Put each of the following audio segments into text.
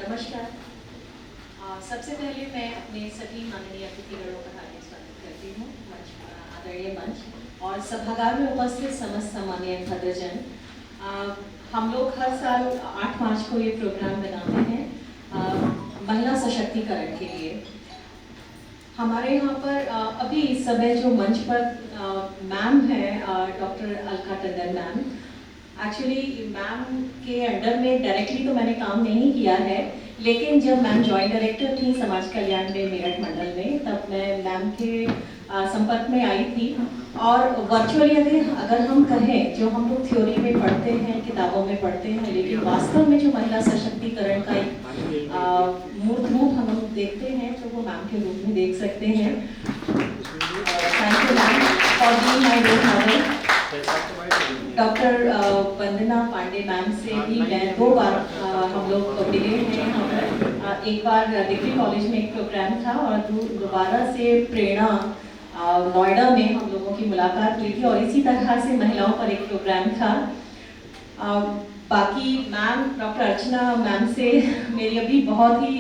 नमस्कार। सबसे पहले मैं अपने सभी माननीय अतिथिगणों का हार्दिक स्वागत करती हूँ मंच आदरणीय मंच और सभागार में उपस्थित समस्त सम्मानीय भद्रजन। हम लोग हर साल 8 मार्च को ये प्रोग्राम बनाते हैं महिला सशक्तिकरण के लिए। हमारे यहाँ पर अभी इस समय जो मंच पर मैम है doctor Alka Tandon ma'am, actually ma'am के अंडर में डायरेक्टली तो मैंने काम नहीं किया है, लेकिन जब मैम जॉइंट डायरेक्टर थी समाज कल्याण में मेरठ मंडल में, तब मैं मैम के संपर्क में आई थी। और वर्चुअली अगर हम कहें, जो हम लोग थ्योरी में पढ़ते हैं, किताबों में पढ़ते हैं, लेकिन वास्तव में जो महिला सशक्तिकरण का एक मूर्त रूप हम लोग देखते हैं तो वो मैम के रूप में देख सकते हैं। Thank you ma'am for being my role model. Doctor Vandana Pandey ma'am से भी मैं 2 बार हम लोग मिले हैं यहाँ पर। एक बार डिग्री कॉलेज में एक प्रोग्राम था और दोबारा से प्रेरणा नोएडा में हम लोगों की मुलाकात हुई थी और इसी तरह से महिलाओं पर एक प्रोग्राम था। बाकी मैम डॉक्टर अर्चना मैम से मेरी अभी बहुत ही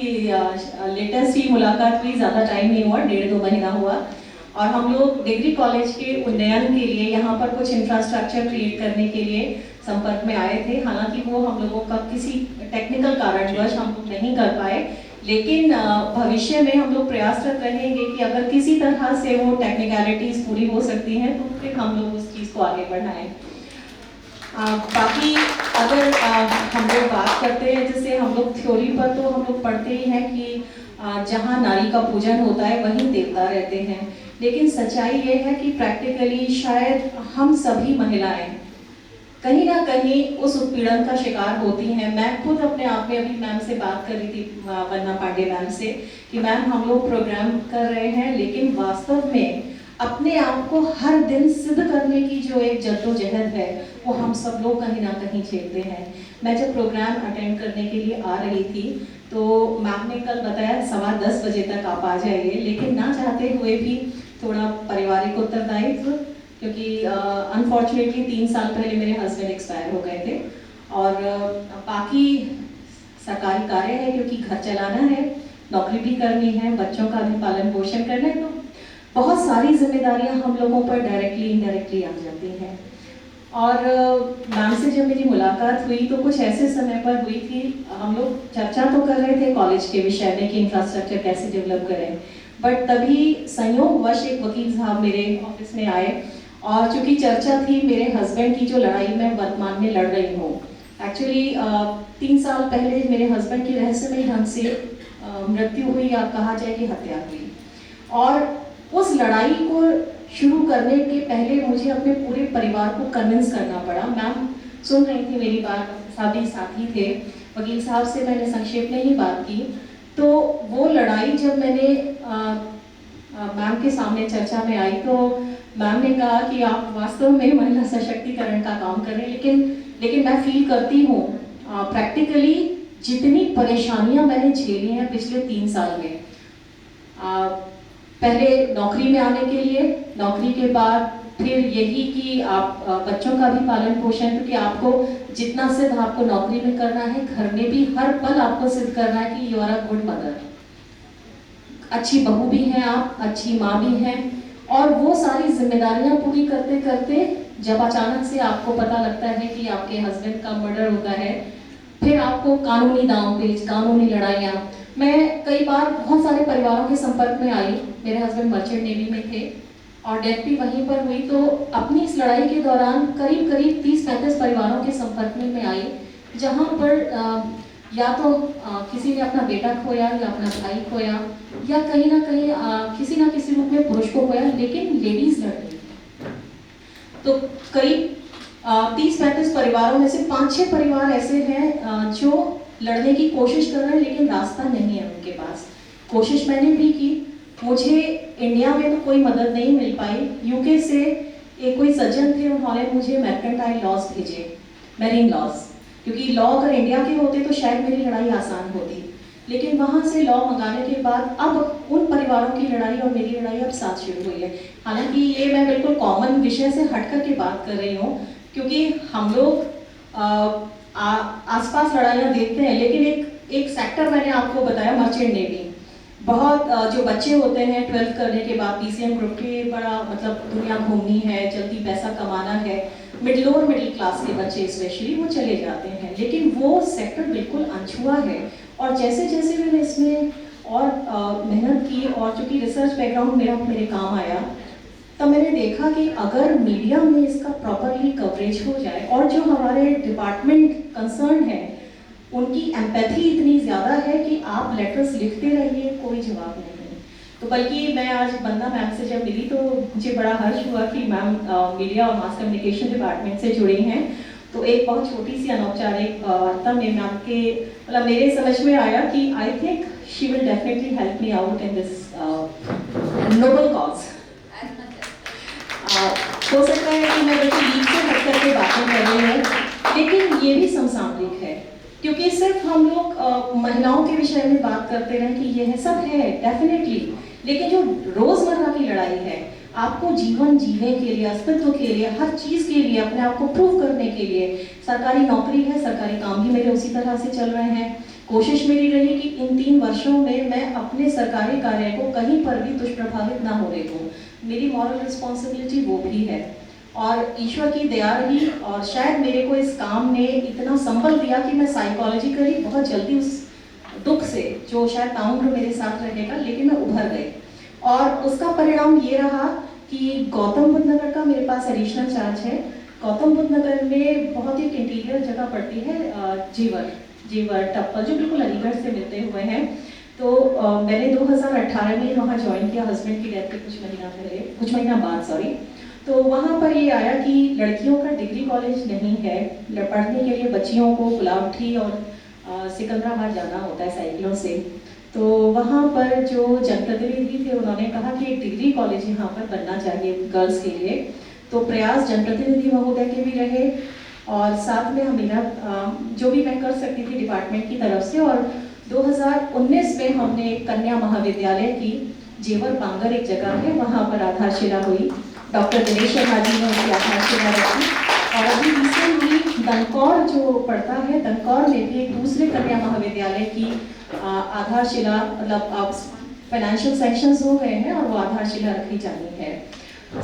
लेटेस्ट ही मुलाकात हुई, ज़्यादा टाइम नहीं हुआ, 1.5-2 महीना हुआ। और हम लोग डिग्री कॉलेज के उन्नयन के लिए यहाँ पर कुछ इंफ्रास्ट्रक्चर क्रिएट करने के लिए संपर्क में आए थे। हालांकि वो हम लोगों का किसी टेक्निकल कारणवश हम लोग नहीं कर पाए, लेकिन भविष्य में हम लोग प्रयासरत रहेंगे कि अगर किसी तरह से वो टेक्निकलिटीज पूरी हो सकती हैं तो फिर हम लोग उस चीज़ को आगे बढ़ाएं। बाकी अगर हम लोग बात करते हैं, जैसे हम लोग थ्योरी पर तो हम लोग पढ़ते ही हैं कि जहाँ नारी का पूजन होता है वहीं देवता रहते हैं, लेकिन सच्चाई ये है कि प्रैक्टिकली शायद हम सभी महिलाएं कहीं ना कहीं उस उत्पीड़न का शिकार होती हैं। मैं खुद अपने आप में अभी मैम से बात कर रही थी, वंदना पांडे मैम से, कि मैम हम लोग प्रोग्राम कर रहे हैं, लेकिन वास्तव में अपने आप को हर दिन सिद्ध करने की जो एक जद्दोजहद है वो हम सब लोग कहीं ना कहीं झेलते हैं। मैं जब प्रोग्राम अटेंड करने के लिए आ रही थी तो मैम ने कल बताया 10:15 बजे तक आप आ जाइए, लेकिन ना चाहते हुए भी थोड़ा पारिवारिक उत्तरदायित्व, क्योंकि अनफॉर्चुनेटली 3 साल पहले मेरे हस्बैंड एक्सपायर हो गए थे और बाकी सरकारी कार्य है, क्योंकि घर चलाना है, नौकरी भी करनी है, बच्चों का भी पालन पोषण करना है, तो बहुत सारी जिम्मेदारियां हम लोगों पर डायरेक्टली इनडायरेक्टली आ जाती हैं। और मैम से जब मेरी मुलाकात हुई तो कुछ ऐसे समय पर हुई थी, हम लोग चर्चा तो कर रहे थे कॉलेज के विषय में कि इंफ्रास्ट्रक्चर कैसे डेवलप करें, बट तभी संयोगवश एक वकील साहब मेरे ऑफिस में आए और चूंकि चर्चा थी मेरे हस्बैंड की जो लड़ाई मैं वर्तमान में लड़ रही हूँ। एक्चुअली 3 साल पहले मेरे हस्बैंड की रहस्यमयी ढंग से मृत्यु हुई, या कहा जाए कि हत्या हुई, और उस लड़ाई को शुरू करने के पहले मुझे अपने पूरे परिवार को कन्विंस करना पड़ा। मैम सुन रही थी मेरी बात, सभी साथी थे, वकील साहब से मैंने संक्षेप में ही बात की। तो वो लड़ाई जब मैंने मैम के सामने चर्चा में आई तो मैम ने कहा कि आप वास्तव में महिला सशक्तिकरण का काम कर रहे हैं, लेकिन मैं फील करती हूँ प्रैक्टिकली जितनी परेशानियां मैंने झेली हैं पिछले 3 साल में, पहले नौकरी में आने के लिए, नौकरी के बाद फिर यही कि आप बच्चों का भी पालन पोषण, क्योंकि आपको जितना सिद्ध आपको नौकरी में करना है, घर में भी हर पल आपको सिद्ध करना है कि you are a good mother, अच्छी बहू भी हैं आप, अच्छी माँ भी हैं। और वो सारी जिम्मेदारियां पूरी करते करते जब अचानक से आपको पता लगता है कि आपके हस्बैंड का मर्डर होता है, फिर आपको कानूनी दांवपेच, कानूनी लड़ाइयाँ। मैं कई बार बहुत सारे परिवारों के संपर्क में आई, मेरे हस्बैंड मर्चेंट नेवी में थे और डेथ भी वहीं पर हुई, तो अपनी इस लड़ाई के दौरान करीब करीब 30-35 परिवारों के संपर्क में मैं आई, जहाँ पर या तो किसी ने अपना बेटा खोया या अपना भाई खोया, या कहीं ना कहीं किसी ना किसी रूप में पुरुष को खोया, लेकिन लेडीज लड़ रही। तो करीब 30-35 परिवारों में से 5-6 परिवार ऐसे हैं जो लड़ने की कोशिश कर रहे हैं, लेकिन रास्ता नहीं है उनके पास। कोशिश मैंने भी की, मुझे इंडिया में तो कोई मदद नहीं मिल पाई। यूके से एक कोई सज्जन थे, उन्होंने मुझे मर्केंटाइल लॉज भेजे, मैरीन लॉज, क्योंकि लॉ अगर इंडिया के होते तो शायद मेरी लड़ाई आसान होती, लेकिन वहाँ से लॉ मंगाने के बाद अब उन परिवारों की लड़ाई और मेरी लड़ाई अब साथ शुरू हुई है। हालांकि ये मैं बिल्कुल कॉमन विषय से हट कर के बात कर रही हूँ, क्योंकि हम लोग आसपास लड़ाइयाँ देखते हैं, लेकिन एक सेक्टर मैंने आपको बताया, मर्चेंट नेवी। बहुत जो बच्चे होते हैं 12th करने के बाद पीसीएम ग्रुप के, बड़ा मतलब दुनिया घूमनी है, जल्दी पैसा कमाना है, मिडिल क्लास के बच्चे स्पेशली वो चले जाते हैं, लेकिन वो सेक्टर बिल्कुल अनछुआ है। और जैसे जैसे मैंने इसमें और मेहनत की, और चूँकि रिसर्च बैकग्राउंड मेरे काम आया, तब मैंने देखा कि अगर मीडिया में इसका प्रॉपरली कवरेज हो जाए, और जो हमारे डिपार्टमेंट कंसर्न है उनकी एम्पैथी इतनी ज़्यादा है कि आप लेटर्स लिखते रहिए, कोई जवाब नहीं। तो बल्कि मैं आज वंदना मैम से जब मिली तो मुझे बड़ा हर्ष हुआ कि मैम मीडिया और मास कम्युनिकेशन डिपार्टमेंट से जुड़ी हैं। तो एक बहुत छोटी सी अनौपचारिक वार्ता में मैम के मतलब मेरे समझ में आया कि I think she will definitely help me out in this noble cause. हो सकता है कि मैं बिल्कुल लीक से हट करके बातें कर रही हूँ, लेकिन ये भी समसामयिक है, क्योंकि सिर्फ हम लोग महिलाओं के विषय में बात करते रहे कि ये सब है डेफिनेटली, लेकिन जो रोजमर्रा की लड़ाई है, आपको जीवन जीने के लिए, अस्तित्व के लिए, हर चीज के लिए, अपने आप को प्रूव करने के लिए, सरकारी नौकरी है, सरकारी काम भी मेरे उसी तरह से चल रहे हैं। कोशिश मेरी रही कि इन 3 वर्षों में मैं अपने सरकारी कार्य को कहीं पर भी दुष्प्रभावित ना होने दूं। मेरी मॉरल रिस्पॉन्सिबिलिटी वो भी है, और ईश्वर की दया रही, और शायद मेरे को इस काम ने इतना संबल दिया कि मैं साइकोलॉजिकली बहुत जल्दी उस दुख से, जो शायद ताउम्र मेरे साथ रहेगा, लेकिन मैं उभर गई। और उसका परिणाम ये रहा कि गौतम बुद्ध नगर का मेरे पास एडिशनल चार्ज है। गौतम बुद्ध नगर में बहुत एक इंटीरियर जगह पड़ती है, जेवर टप्पल, जो बिल्कुल अलीगढ़ से मिलते हुए हैं। तो मैंने 2018 में वहाँ ज्वाइन किया, हस्बैंड की डेथ के कुछ महीना बाद सॉरी। तो वहाँ पर ये आया कि लड़कियों का डिग्री कॉलेज नहीं है, पढ़ने के लिए बच्चियों को गुलावठी और सिकंदराबाद जाना होता है साइकिलों से। तो वहाँ पर जो जनप्रतिनिधि थे उन्होंने कहा कि एक डिग्री कॉलेज यहाँ पर बनना चाहिए गर्ल्स के लिए। तो प्रयास जनप्रतिनिधि महोदय के भी रहे, और साथ में मेरा जो भी मैं कर सकती थी डिपार्टमेंट की तरफ से। और 2019 में हमने कन्या महाविद्यालय की, जेवर बांगर एक जगह है, वहाँ पर आधारशिला हुई। डॉक्टर दिनेश शर्मा जी ने उसकी आधारशिला रखी। और अभी रिसेंटली दनकौर जो पड़ता है, दनकौर में भी एक दूसरे कन्या महाविद्यालय की आधारशिला, मतलब अब फाइनेंशियल सेंक्शंस हो गए हैं और वो आधारशिला रखी जानी है।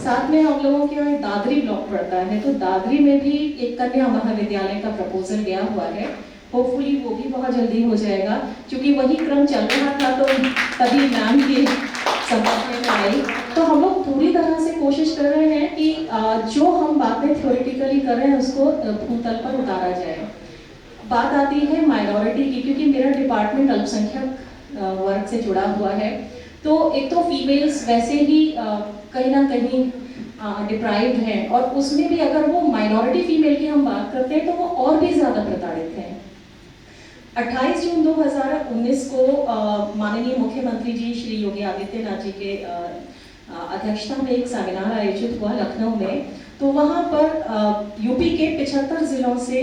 साथ में हम लोगों के यहाँ दादरी ब्लॉक पड़ता है, तो दादरी में भी एक कन्या महाविद्यालय का प्रपोजल गया हुआ है। होपफुली वो भी बहुत जल्दी हो जाएगा, क्योंकि वही क्रम चल रहा था तो तभी मैम के संपर्क में आई। तो हम लोग पूरी तरह से कोशिश कर रहे हैं कि जो हम बातें थ्योरेटिकली कर रहे हैं उसको भूतल पर उतारा जाए। बात आती है माइनॉरिटी की, क्योंकि मेरा डिपार्टमेंट अल्पसंख्यक वर्ग से जुड़ा हुआ है। तो एक तो फीमेल्स वैसे ही कहीं ना कहीं डिप्राइव्ड हैं, और उसमें भी अगर वो माइनॉरिटी फीमेल की हम बात करते हैं तो वो और भी ज़्यादा प्रताड़ित हैं। 28 जून 2019 को माननीय मुख्यमंत्री जी श्री योगी आदित्यनाथ जी के अध्यक्षता में एक सेमिनार आयोजित हुआ लखनऊ में। तो वहाँ पर यूपी के 75 जिलों से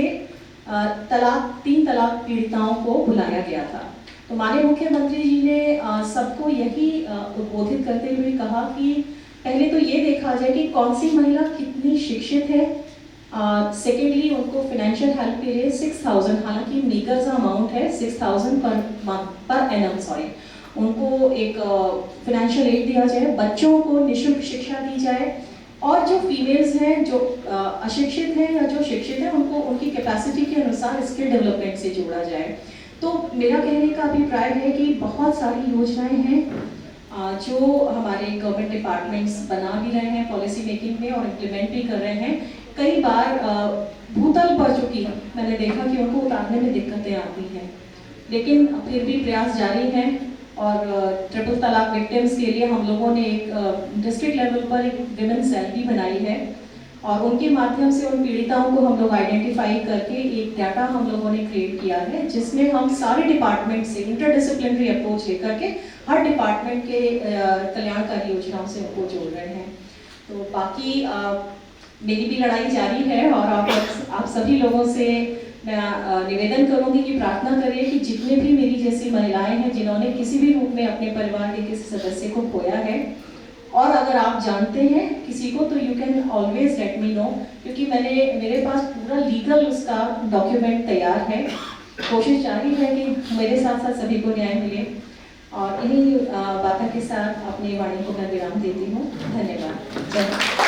3 तलाक पीड़िताओं को बुलाया गया था। तो माननीय मुख्यमंत्री जी ने सबको यही उद्बोधित करते हुए कहा कि पहले तो ये देखा जाए कि कौन सी महिला कितनी शिक्षित है। सेकेंडली उनको फाइनेंशियल हेल्प के लिए 6000, हालांकि मीगर सा अमाउंट है, 6000 पर एनम सॉरी, उनको एक फाइनेंशियल एड दिया जाए। बच्चों को निःशुल्क शिक्षा दी जाए, और जो फीमेल्स हैं, जो अशिक्षित हैं या जो शिक्षित हैं, उनको उनकी कैपेसिटी के अनुसार स्किल डेवलपमेंट से जोड़ा जाए। तो मेरा कहने का अभिप्राय है कि बहुत सारी योजनाएं हैं जो हमारे गवर्नमेंट डिपार्टमेंट्स बना भी रहे हैं पॉलिसी मेकिंग में, और इम्प्लीमेंट भी कर रहे हैं। कई बार भूतल पर चूंकि मैंने देखा कि उनको उतारने में दिक्कतें आती हैं, लेकिन फिर भी प्रयास जारी हैं। और ट्रिपल तलाक विक्टिम्स के लिए हम लोगों ने एक डिस्ट्रिक्ट लेवल पर एक विमेन सेल भी बनाई है, और उनके माध्यम से उन पीड़िताओं को हम लोग आइडेंटिफाई करके एक डाटा हम लोगों ने क्रिएट किया है, जिसमें हम सारे डिपार्टमेंट से इंटरडिसिप्लिनरी अप्रोच लेकर के हर डिपार्टमेंट के कल्याणकारी योजनाओं से उनको जोड़ रहे हैं। तो बाकी मेरी भी लड़ाई जारी है, और आप सभी लोगों से मैं निवेदन करूंगी कि प्रार्थना करिए कि जितने भी मेरी जैसी महिलाएं हैं जिन्होंने किसी भी रूप में अपने परिवार के किसी सदस्य को खोया है, और अगर आप जानते हैं किसी को तो you can always let me know, क्योंकि मेरे पास पूरा लीगल उसका डॉक्यूमेंट तैयार है। कोशिश जारी है कि मेरे साथ साथ सभी को न्याय मिले। और इन्हीं बातों के साथ अपनी वाणी को मैं विराम देती हूँ। धन्यवाद। जय हिंद।